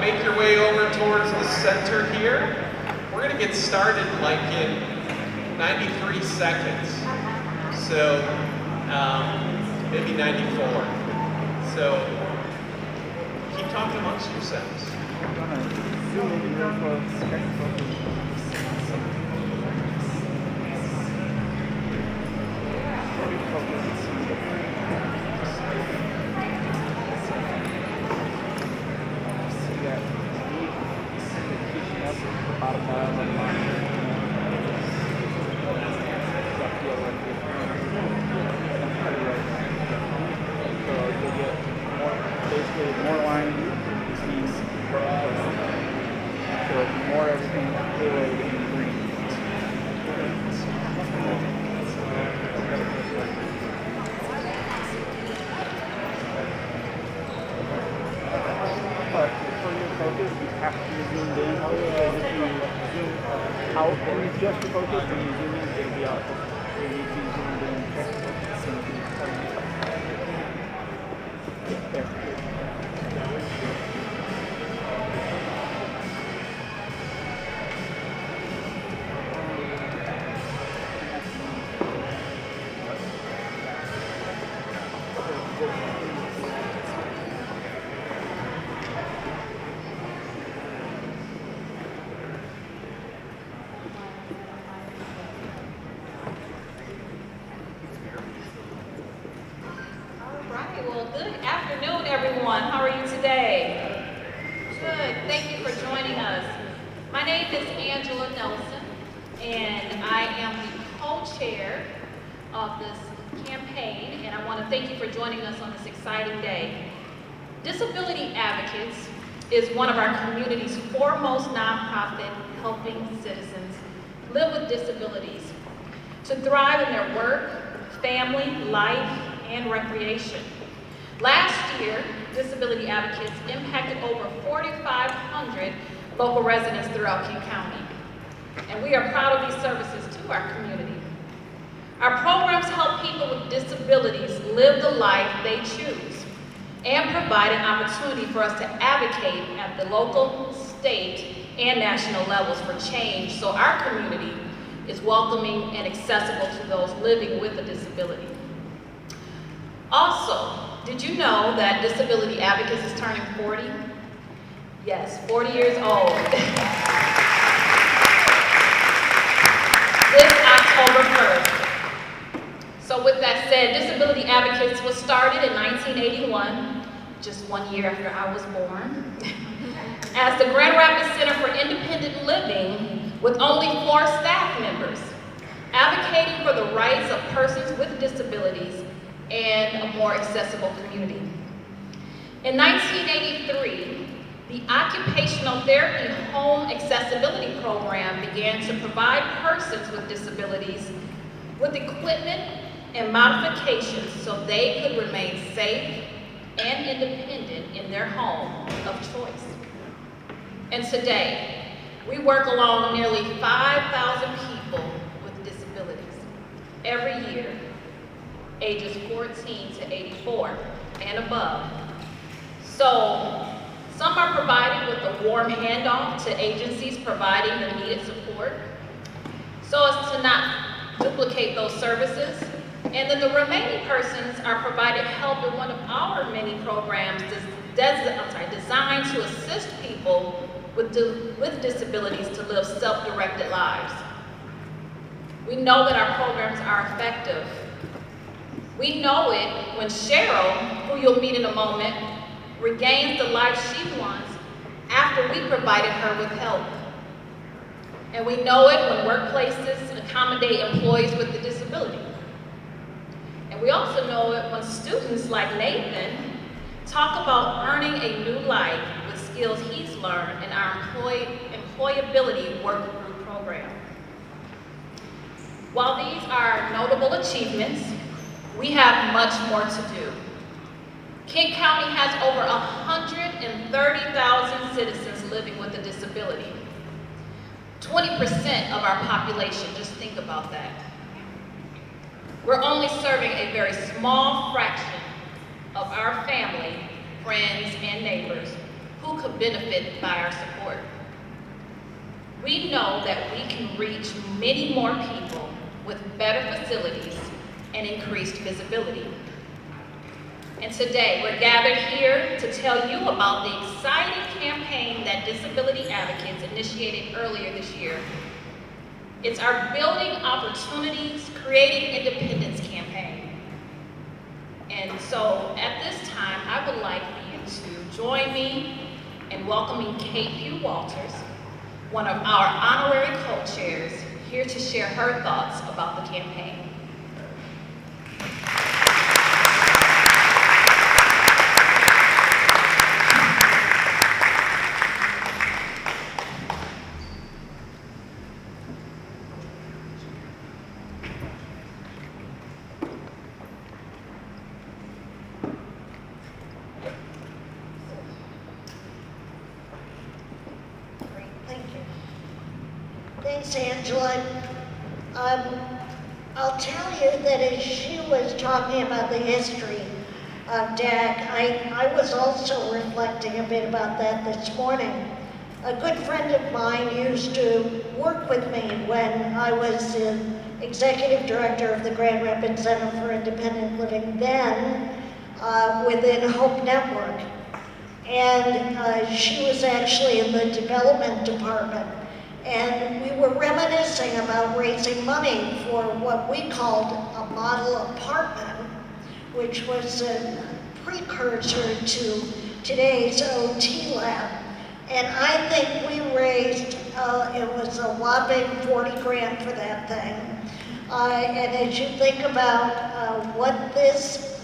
make your way over towards the center here. We're going to get started like in 93 seconds. So, maybe 94. So, keep talking amongst yourselves. I'm going to zoom in real close. More line, this means more everything clearly in green. But for your focus, you have to be zoomed in. Because if you zoom out and you just focus, when you zoom in, it'll be out. So you need to be zoomed in. There. Well, good afternoon, everyone. How are you today? Good. Thank you for joining us. My name is Angela Nelson, and I am the co-chair of this campaign, and I want to thank you for joining us on this exciting day. Disability Advocates is one of our community's foremost nonprofit helping citizens live with disabilities to thrive in their work, family, life, and recreation. Last year, Disability Advocates impacted over 4,500 local residents throughout King County. And we are proud of these services to our community. Our programs help people with disabilities live the life they choose and provide an opportunity for us to advocate at the local, state, and national levels for change so our community is welcoming and accessible to those living with a disability. Also, did you know that Disability Advocates is turning 40? Yes, 40 years old. This October 1st. So with that said, Disability Advocates was started in 1981, just 1 year after I was born, as the Grand Rapids Center for Independent Living with only 4 staff members, advocating for the rights of persons with disabilities and a more accessible community. In 1983, the Occupational Therapy Home Accessibility Program began to provide persons with disabilities with equipment and modifications so they could remain safe and independent in their home of choice. And today, we work along nearly 5,000 people with disabilities every year, ages 14 to 84 and above. So, some are provided with a warm handoff to agencies providing the needed support so as to not duplicate those services. And then the remaining persons are provided help in one of our many programs designed to assist people with disabilities to live self-directed lives. We know that our programs are effective. We know it when Cheryl, who you'll meet in a moment, regains the life she wants after we provided her with help. And we know it when workplaces accommodate employees with a disability. And we also know it when students like Nathan talk about earning a new life with skills he's learned in our employability work group program. While these are notable achievements, we have much more to do. King County has over 130,000 citizens living with a disability. 20% of our population, just think about that. We're only serving a very small fraction of our family, friends, and neighbors who could benefit by our support. We know that we can reach many more people with better facilities and increased visibility. And today, we're gathered here to tell you about the exciting campaign that Disability Advocates initiated earlier this year. It's our Building Opportunities, Creating Independence campaign. And so at this time, I would like for you to join me in welcoming Kate Pugh Walters, one of our honorary co-chairs, here to share her thoughts about the campaign. Thanks, Angela. I'll tell you that as she was talking about the history of DAC, I was also reflecting a bit about that this morning. A good friend of mine used to work with me when I was the executive director of the Grand Rapids Center for Independent Living then within Hope Network. And she was actually in the development department. And we were reminiscing about raising money for what we called a model apartment, which was a precursor to today's OT lab. And I think we raised, it was a whopping 40 grand for that thing. And as you think about what this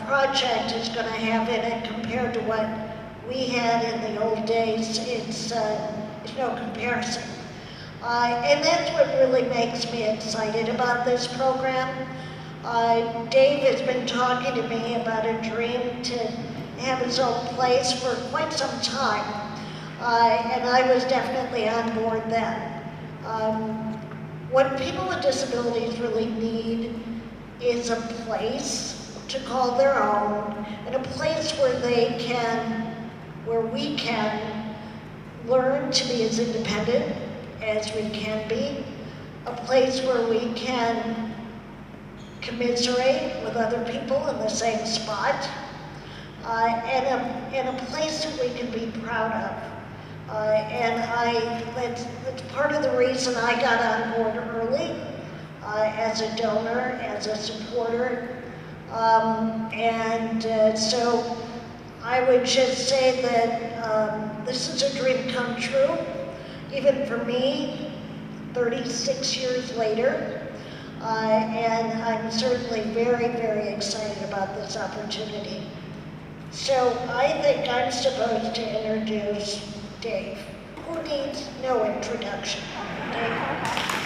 project is going to have in it compared to what we had in the old days, it's no comparison. And that's what really makes me excited about this program. Dave has been talking to me about a dream to have his own place for quite some time. And I was definitely on board then. What people with disabilities really need is a place to call their own, and a place where we can learn to be as independent as we can be, a place where we can commiserate with other people in the same spot, and a place that we can be proud of. That's part of the reason I got on board early as a donor, as a supporter, so I would just say that this is a dream come true. Even for me, 36 years later, and I'm certainly very, very excited about this opportunity. So I think I'm supposed to introduce Dave, who needs no introduction. Dave.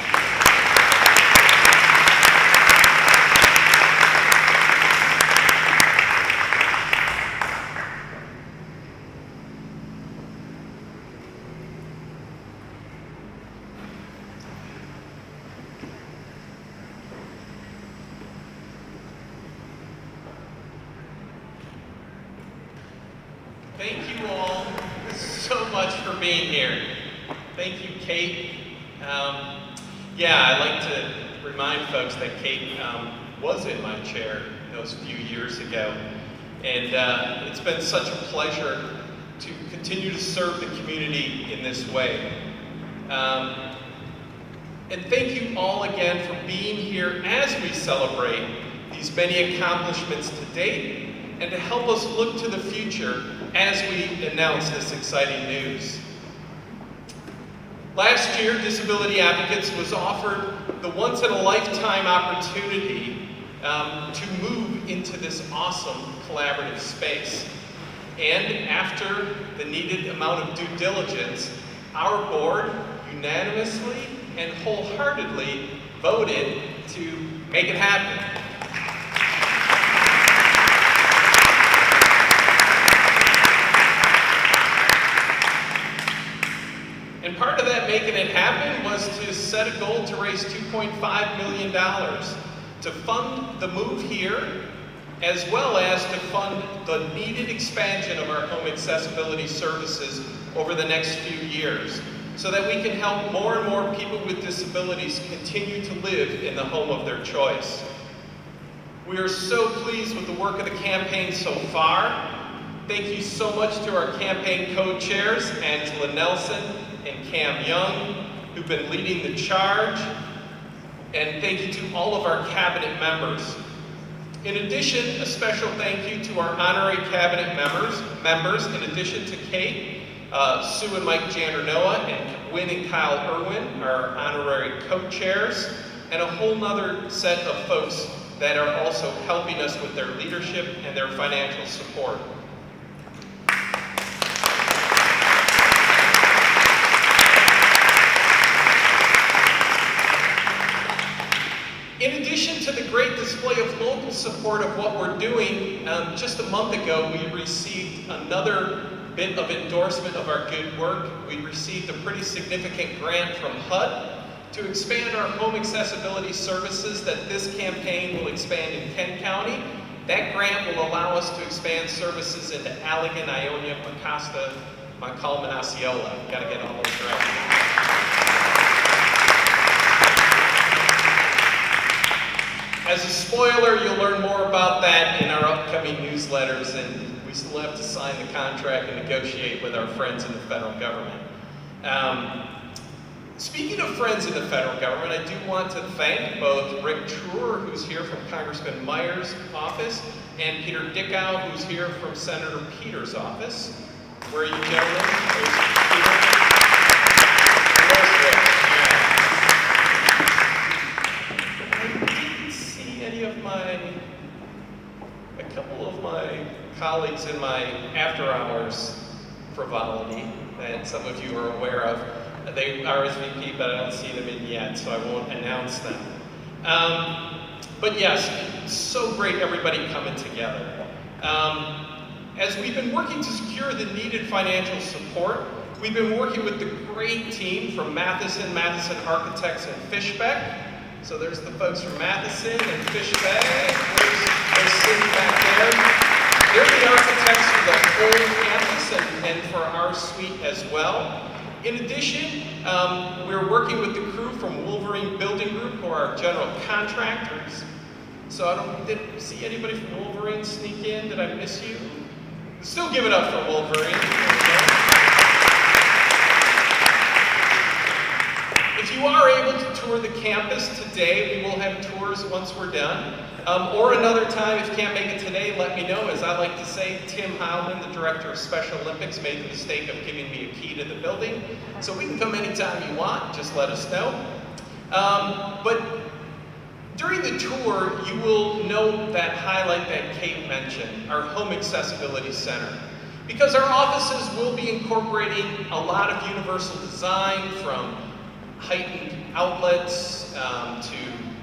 Thank you all so much for being here. Thank you, Kate. I'd like to remind folks that Kate was in my chair those few years ago. And it's been such a pleasure to continue to serve the community in this way. And thank you all again for being here as we celebrate these many accomplishments to date, and to help us look to the future as we announce this exciting news. Last year, Disability Advocates was offered the once-in-a-lifetime opportunity to move into this awesome collaborative space. And after the needed amount of due diligence, our board unanimously and wholeheartedly voted to make it happen. And part of that making it happen was to set a goal to raise $2.5 million to fund the move here as well as to fund the needed expansion of our home accessibility services over the next few years, so that we can help more and more people with disabilities continue to live in the home of their choice. We are so pleased with the work of the campaign so far. Thank you so much to our campaign co-chairs, Angela Nelson and Cam Young, who've been leading the charge. And thank you to all of our cabinet members. In addition, a special thank you to our honorary cabinet members, in addition to Kate, Sue and Mike Jandernoa, and Wynn and Kyle Irwin, our honorary co-chairs, and a whole nother set of folks that are also helping us with their leadership and their financial support. In addition to the great display of local support of what we're doing, just a month ago we received another bit of endorsement of our good work. We received a pretty significant grant from HUD to expand our home accessibility services that this campaign will expand in Kent County. That grant will allow us to expand services into Allegan, Ionia, Mecosta, Montcalm, and Osceola. Gotta get all those right. As a spoiler, you'll learn more about that in our upcoming newsletters, and we still have to sign the contract and negotiate with our friends in the federal government. Speaking of friends in the federal government, I do want to thank both Rick Truer, who's here from Congressman Meyer's office, and Peter Dickow, who's here from Senator Peters' office. Where are you gentlemen? There's Peter. And there's Rick. A couple of my colleagues in my after-hours frivolity that some of you are aware of. They RSVP, but I don't see them in yet, so I won't announce them. But yes, it's so great everybody coming together. As we've been working to secure the needed financial support, we've been working with the great team from Matheson Architects and Fishbeck. So there's the folks from Matheson and Fishbeck. They're sitting back there. They're the architects for the whole campus and for our suite as well. In addition, we're working with the crew from Wolverine Building Group, who are our general contractors. So I didn't see anybody from Wolverine sneak in. Did I miss you? Still give it up for Wolverine. If you are able to tour the campus today, we will have tours once we're done. Or another time, if you can't make it today, let me know. As I like to say, Tim Heilman, the director of Special Olympics, made the mistake of giving me a key to the building. So we can come anytime you want, just let us know. But during the tour, you will note that highlight that Kate mentioned, our Home Accessibility Center. Because our offices will be incorporating a lot of universal design, from heightened outlets to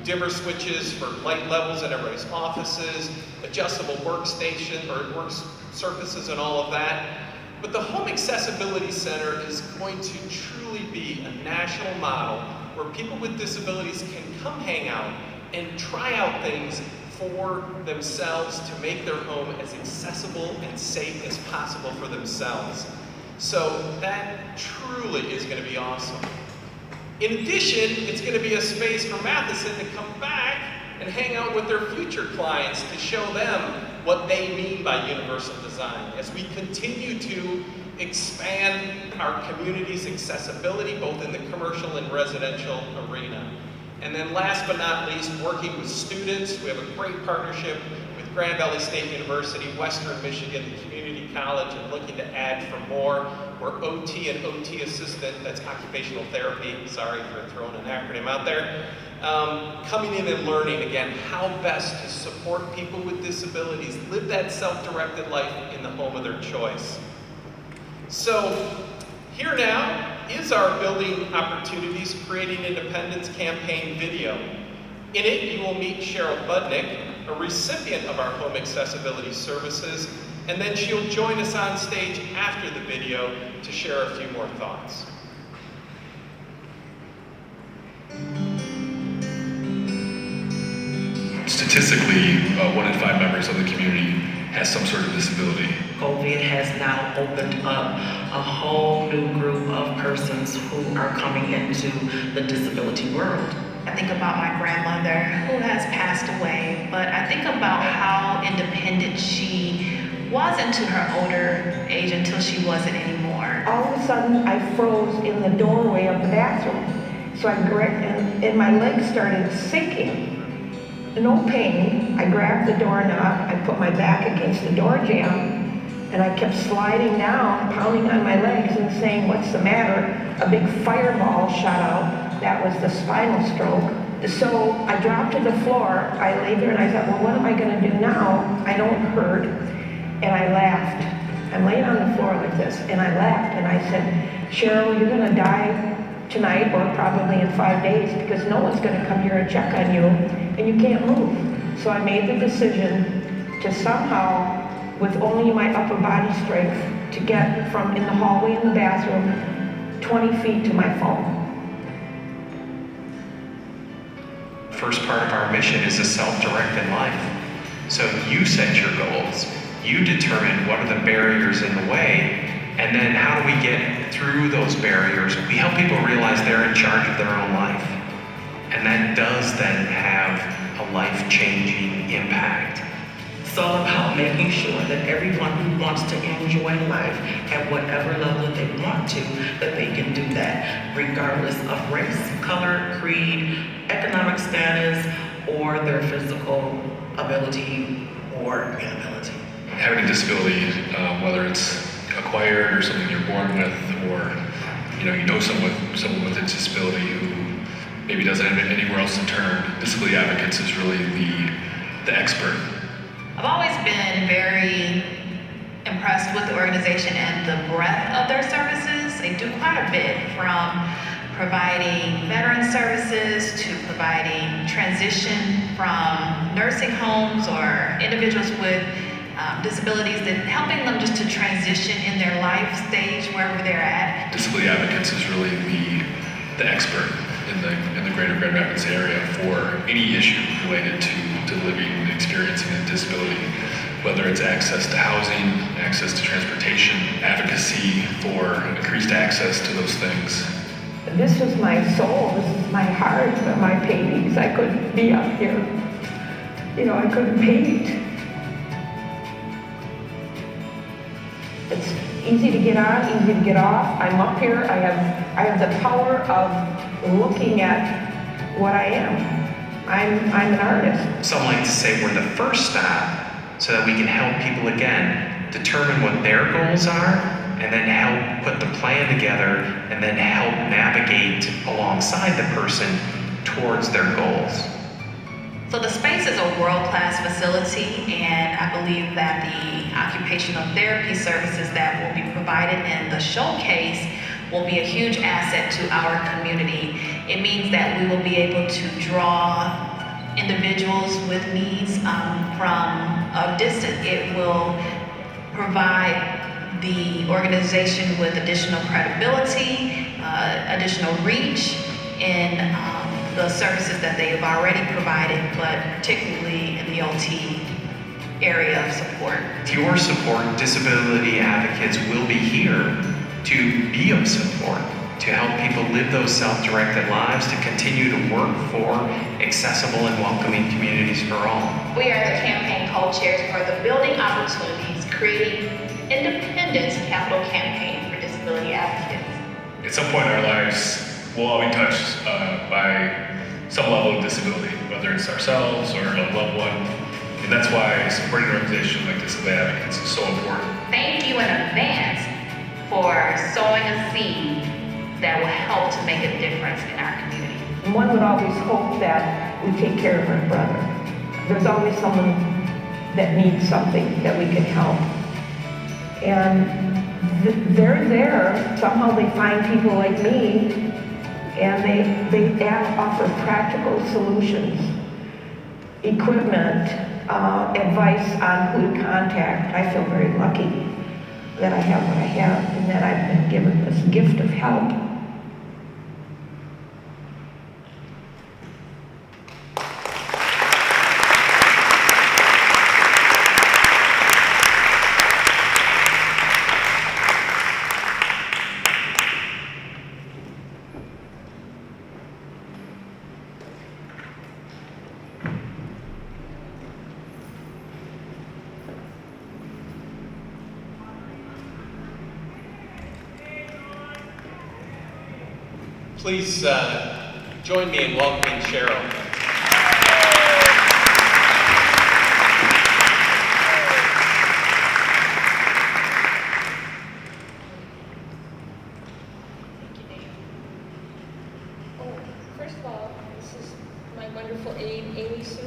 dimmer switches for light levels in everybody's offices, adjustable workstation or work surfaces and all of that. But the Home Accessibility Center is going to truly be a national model where people with disabilities can come hang out and try out things for themselves to make their home as accessible and safe as possible for themselves. So that truly is going to be awesome. In addition, it's going to be a space for Matheson to come back and hang out with their future clients to show them what they mean by universal design as we continue to expand our community's accessibility both in the commercial and residential arena. And then last but not least, working with students. We have a great partnership with Grand Valley State University, Western Michigan, the Community College, and looking to add for more. We're OT and OT assistant, that's occupational therapy, sorry for throwing an acronym out there. Coming in and learning, again, how best to support people with disabilities, live that self-directed life in the home of their choice. So, here now is our Building Opportunities Creating Independence campaign video. In it, you will meet Cheryl Budnick, a recipient of our home accessibility services, and then she'll join us on stage after the video to share a few more thoughts. statistically, 1 in 5 members of the community has some sort of disability. COVID has now opened up a whole new group of persons who are coming into the disability world. I think about my grandmother who has passed away, but I think about how independent she was into her older age until she wasn't anymore. All of a sudden, I froze in the doorway of the bathroom. So and my legs started sinking. No pain. I grabbed the doorknob, I put my back against the door jamb, and I kept sliding down, pounding on my legs and saying, "What's the matter?" A big fireball shot out. That was the spinal stroke. So I dropped to the floor. I lay there and I thought, well, what am I going to do now? I don't hurt. And I laughed. I'm laying on the floor like this, and I laughed and I said, "Cheryl, you're going to die tonight or probably in 5 days because no one's going to come here and check on you and you can't move." So I made the decision to somehow, with only my upper body strength, to get from in the hallway in the bathroom 20 feet to my phone. First part of our mission is a self-directed life. So you set your goals, you determine what are the barriers in the way, and then how do we get through those barriers? We help people realize they're in charge of their own life. And that does then have a life-changing impact. It's all about making sure that everyone who wants to enjoy life at whatever level they want to, that they can do that, regardless of race, color, creed, economic status, or their physical ability or inability. Having a disability, whether it's acquired or something you're born with, or you know someone with a disability who maybe doesn't have anywhere else to turn, Disability Advocates is really the expert. I've always been very impressed with the organization and the breadth of their services. They do quite a bit, from providing veteran services to providing transition from nursing homes or individuals with disabilities, that helping them just to transition in their life stage wherever they're at. Disability Advocates is really the expert in the greater Grand Rapids area for any issue related to living and experiencing a disability, whether it's access to housing, access to transportation, advocacy for increased access to those things. This was my soul, this is my heart, my paintings. I couldn't be up here. I couldn't paint. It's easy to get on, easy to get off. I'm up here, I have the power of looking at what I am. I'm an artist. Some like to say we're the first stop so that we can help people again determine what their goals are, and then help put the plan together, and then help navigate alongside the person towards their goals. So the space is a world-class facility, and I believe that the occupational therapy services that will be provided in the showcase will be a huge asset to our community. It means that we will be able to draw individuals with needs from a distance. It will provide the organization with additional credibility, additional reach in the services that they have already provided, but particularly in the OT area of support. With your support, Disability Advocates will be here to be of support, to help people live those self-directed lives, to continue to work for accessible and welcoming communities for all. We are the campaign co-chairs for the Building Opportunities, Creating Independence Capital Campaign for Disability Advocates. At some point in our lives, we'll all be touched by some level of disability, whether it's ourselves or a loved one. And that's why supporting an organization like Disability Advocates is so important. Thank you in advance for sowing a seed that will help to make a difference in our community. One would always hope that we take care of our brother. There's always someone that needs something that we can help. And they're there. Somehow they find people like me, and they offer practical solutions, equipment, advice on who to contact. I feel very lucky that I have what I have and that I've been given this gift of help. Please join me in welcoming Cheryl. Oh, first of all, this is my wonderful aide, Amy Sue.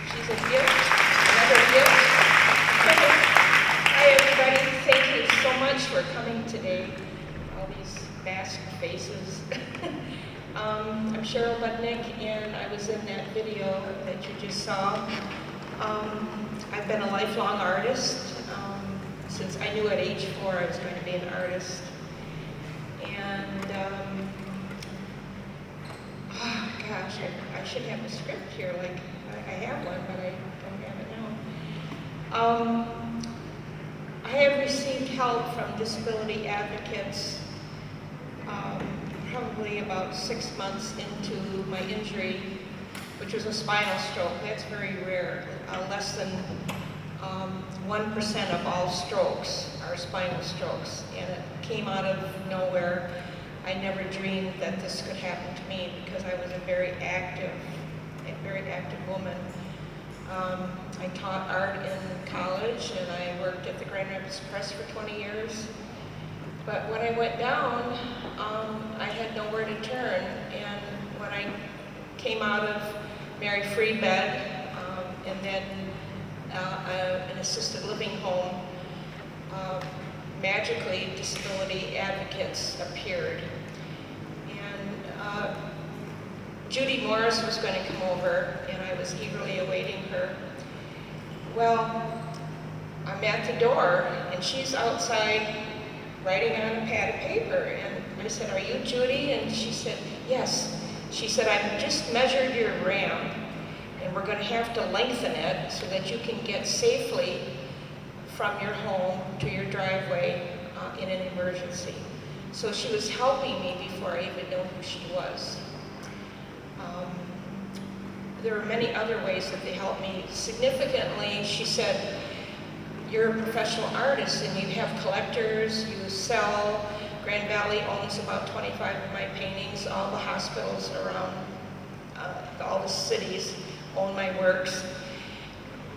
She's a gift, another gift. Hi, everybody. Thank you so much for coming today. All these masked faces. I'm Cheryl Budnick, and I was in that video that you just saw. I've been a lifelong artist. Since I knew at age 4 I was going to be an artist. And oh gosh, I should have a script here. Like I have one, but I don't have it now. I have received help from disability advocates probably about 6 months into my injury, which was a spinal stroke. That's very rare. Less than 1% of all strokes are spinal strokes, and it came out of nowhere. I never dreamed that this could happen to me because I was a very active woman. I taught art in college, and I worked at the Grand Rapids Press for 20 years. But when I went down, I had nowhere to turn, and when I came out of Mary Free bed, and then an assisted living home, magically disability advocates appeared. And Judy Morris was going to come over, and I was eagerly awaiting her. Well, I'm at the door, and she's outside writing on a pad of paper. And I said, "Are you Judy?" And she said, "Yes." She said, "I've just measured your ramp, and we're going to have to lengthen it so that you can get safely from your home to your driveway in an emergency." So she was helping me before I even knew who she was. There were many other ways that they helped me. Significantly, she said, "You're a professional artist and you have collectors, you sell. Grand Valley owns about 25 of my paintings. All the hospitals around all the cities own my works.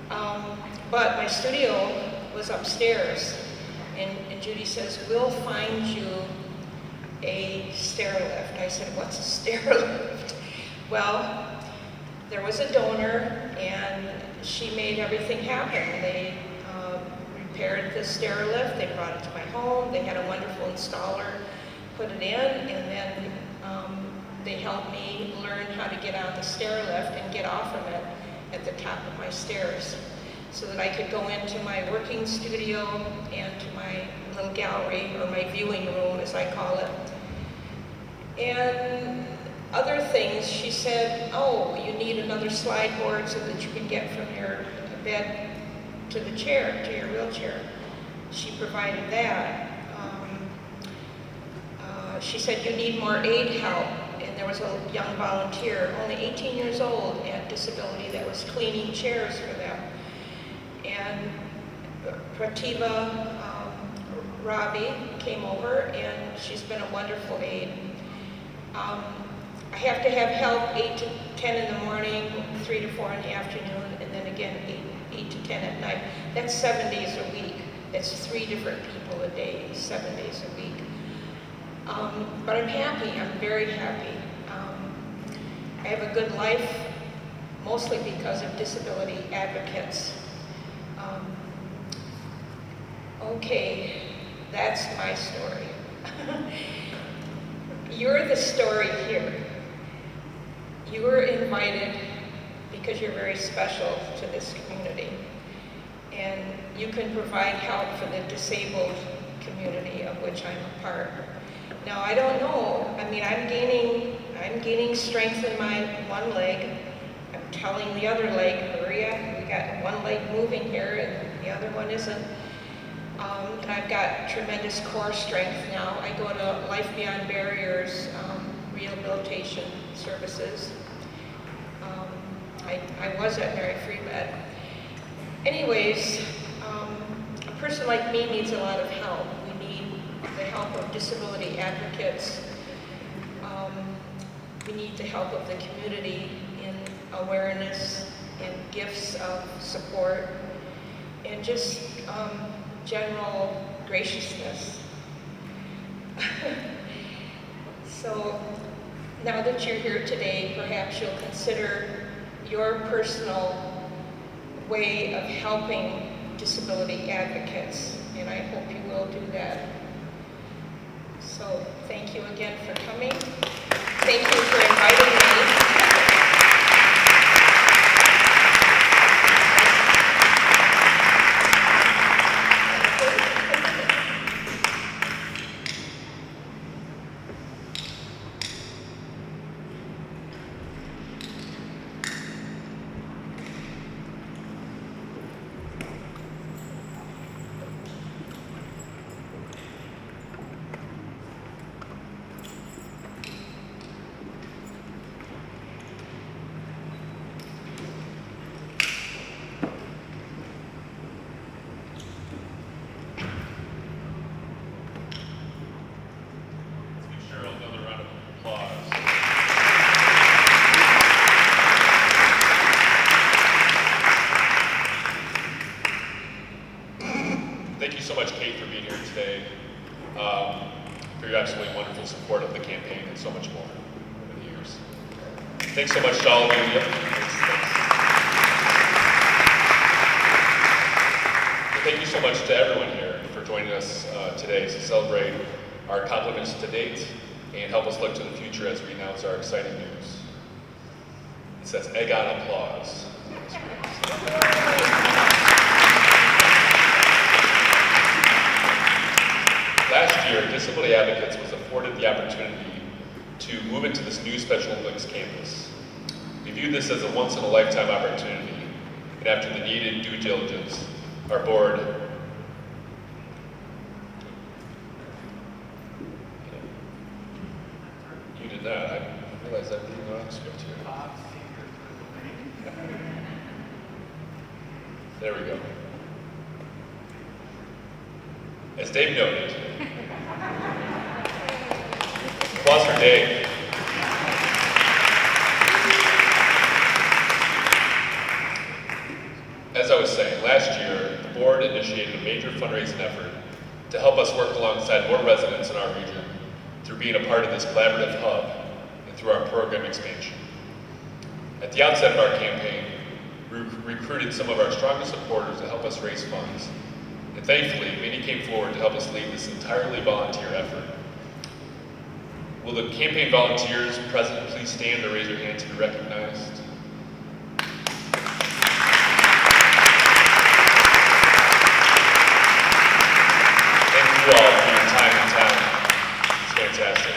But my studio was upstairs, and Judy says, "We'll find you a stair lift." I said, "What's a stair lift?" Well, there was a donor, and she made everything happen. They repaired the stair lift, they brought it to my home, they had a wonderful installer put it in, and then they helped me learn how to get on the stair lift and get off of it at the top of my stairs, so that I could go into my working studio and to my little gallery, or my viewing room as I call it. And other things, she said, "Oh, you need another slide board so that you can get from your bed to the chair, to your wheelchair." She provided that. She said, "You need more aid help." And there was a young volunteer, only 18 years old, at disability, that was cleaning chairs for them. And Prativa Ravi came over, and she's been a wonderful aid. I have to have help 8 to 10 in the morning, 3 to 4 in the afternoon, and then again 8 to 10 at night. That's 7 days a week. That's 3 different people a day, 7 days a week. But I'm happy, I'm very happy. I have a good life, mostly because of disability advocates. Okay, that's my story. You're the story here. You were invited because you're very special to this community, and you can provide help for the disabled community of which I'm a part. Now, I don't know, I mean, I'm gaining strength in my one leg. I'm telling the other leg, "Hurry up, we got one leg moving here and the other one isn't." And I've got tremendous core strength now. I go to Life Beyond Barriers rehabilitation services. I was at Mary Free Bed. Anyways, a person like me needs a lot of help. We need the help of disability advocates. we need the help of the community in awareness and gifts of support and just general graciousness. So now that you're here today, perhaps you'll consider your personal way of helping disability advocates, and I hope you will do that. So thank you again for coming. Thank you for inviting me. Thank you so much, Kate, for being here today, for your absolutely wonderful support of the campaign and so much more over the years. Thanks so much to all of you. Yep. Thanks. Thank you so much to everyone here for joining us today to celebrate our accomplishments to date and help us look to the future as we announce our exciting news. It says egg on applause. Last year, Disability Advocates was afforded the opportunity to move into this new Special Olympics campus. We view this as a once-in-a-lifetime opportunity, and after the needed due diligence, our board you did that. I realized I'm reading the wrong script here. There we go. As Dave noted, applause for Dave. As I was saying, last year, the board initiated a major fundraising effort to help us work alongside more residents in our region through being a part of this collaborative hub and through our program expansion. At the outset of our campaign, we recruited some of our strongest supporters to help us raise funds. And thankfully, many came forward to help us lead this entirely volunteer effort. Will the campaign volunteers present please stand or raise your hand to be recognized? Thank you all for your time and talent. It's fantastic.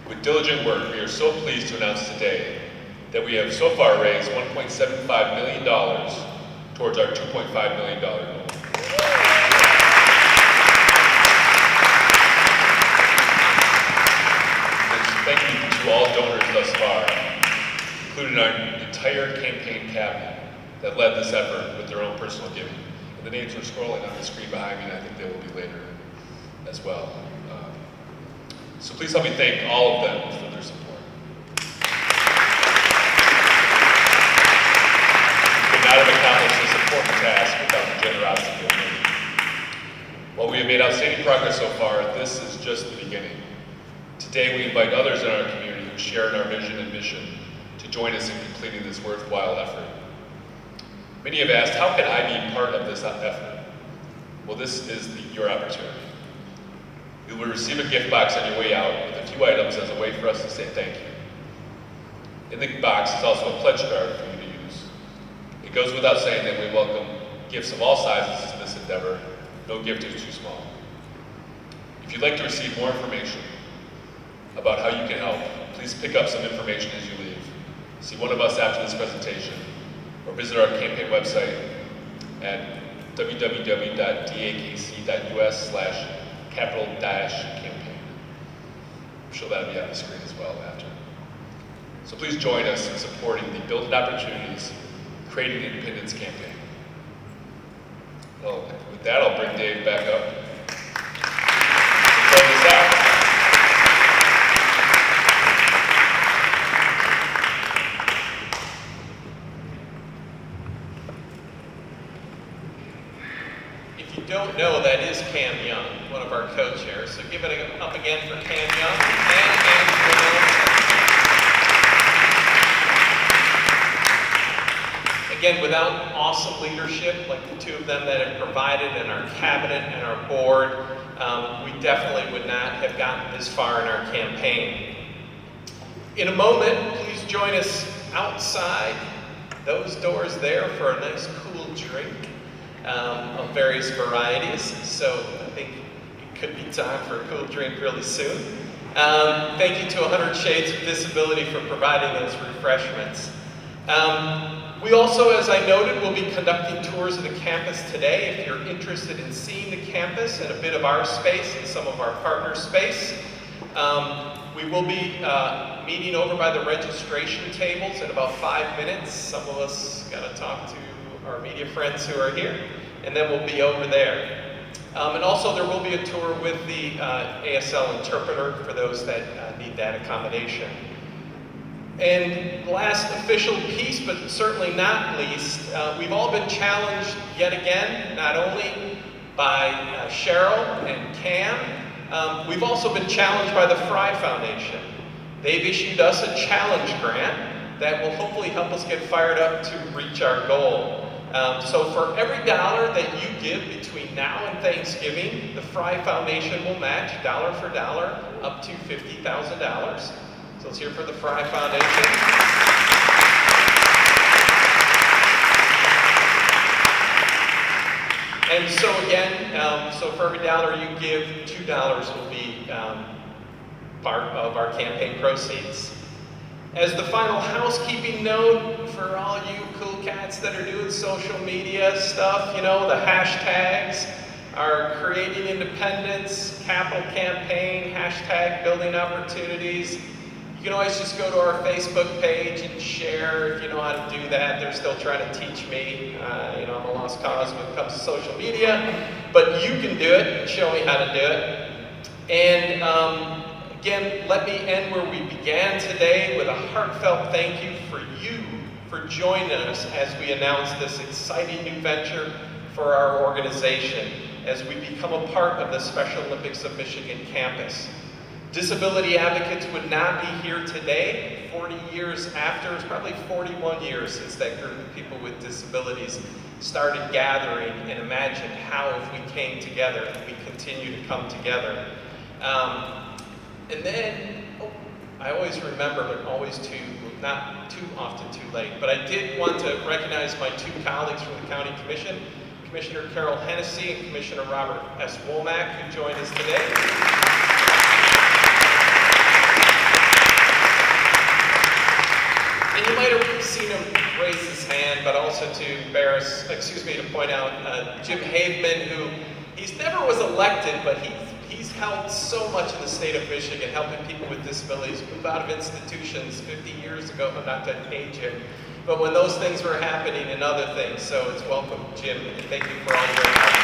With diligent work, we are so pleased to announce today that we have so far raised $1.75 million towards our $2.5 million goal. Thank you to all donors thus far, including our entire campaign cabinet that led this effort with their own personal giving. And the names are scrolling on the screen behind me, and I think they will be later as well. So please help me thank all of them for their support. We could not have accomplished this important task without the generosity of many. While we have made outstanding progress so far, this is just the beginning. Today, we invite others in our community who share in our vision and mission to join us in completing this worthwhile effort. Many have asked, how can I be part of this effort? Well, this is your opportunity. You will receive a gift box on your way out with a few items as a way for us to say thank you. In the box is also a pledge card for you to use. It goes without saying that we welcome gifts of all sizes to this endeavor. No gift is too small. If you'd like to receive more information about how you can help, please pick up some information as you leave. See one of us after this presentation, or visit our campaign website at www.dakc.us/capital-campaign. I'm sure that'll be on the screen as well after. So please join us in supporting the Building Opportunities, Creating Independence campaign. Well, with that, I'll bring Dave back up and close this out. don't know, that is Cam Young, one of our co-chairs. So give it up again for Cam Young and Angela. Again, without awesome leadership like the two of them that have provided, and our cabinet and our board, we definitely would not have gotten this far in our campaign. In a moment, please join us outside those doors there for a nice cool drink of various varieties. So I think it could be time for a cool drink really soon. Thank you to 100 Shades of Disability for providing those refreshments. We also, as I noted, will be conducting tours of the campus today. If you're interested in seeing the campus and a bit of our space and some of our partner space, we will be meeting over by the registration tables in about 5 minutes. Some of us got to talk to our media friends who are here, and then we'll be over there. And also there will be a tour with the ASL interpreter for those that need that accommodation. And last official piece, but certainly not least, we've all been challenged yet again, not only by Cheryl and Cam, we've also been challenged by the Fry Foundation. They've issued us a challenge grant that will hopefully help us get fired up to reach our goal. So for every dollar that you give between now and Thanksgiving, the Fry Foundation will match dollar for dollar up to $50,000. So let's hear for the Fry Foundation. And so again, so for every dollar you give, $2 will be part of our campaign proceeds. As the final housekeeping note for all you cool cats that are doing social media stuff, you know, the hashtags are creating independence, capital campaign, hashtag building opportunities. You can always just go to our Facebook page and share if you know how to do that. They're still trying to teach me. You know, I'm a lost cause when it comes to social media, but you can do it and show me how to do it. And again, let me end where we began today with a heartfelt thank you for joining us as we announce this exciting new venture for our organization as we become a part of the Special Olympics of Michigan campus. Disability advocates would not be here today 40 years after. It's probably 41 years since that group of people with disabilities started gathering and imagined how if we came together and we continue to come together. And then, I always remember, but always not too often too late, but I did want to recognize my two colleagues from the County Commission, Commissioner Carol Hennessy and Commissioner Robert S. Womack, who joined us today. And you might have seen him raise his hand, but also to point out Jim Haveman, who he's never was elected, but he's helped so much in the state of Michigan, helping people with disabilities move out of institutions 50 years ago, not to age him, but when those things were happening and other things. So it's welcome, Jim, and thank you for all your help.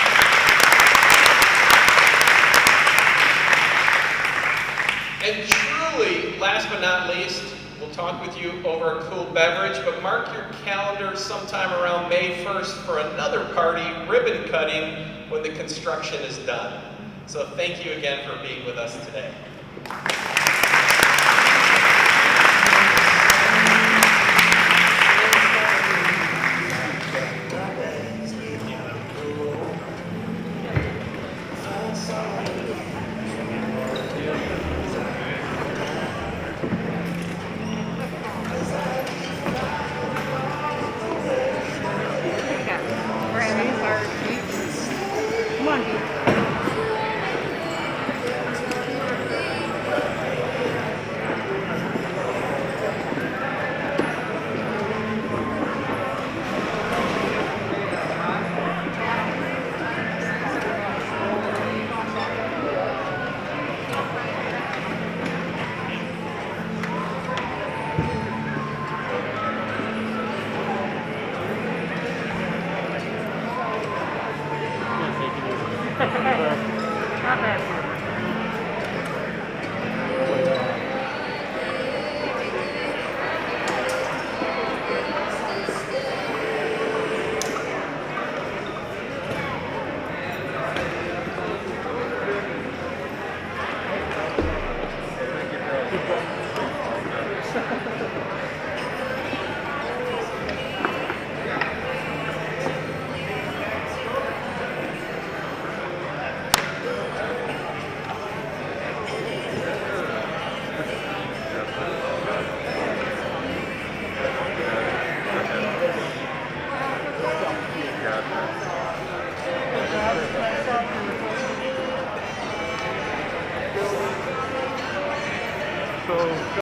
And truly, last but not least, we'll talk with you over a cool beverage, but mark your calendar sometime around May 1st for another party, ribbon cutting, when the construction is done. So thank you again for being with us today. Come on, dude. So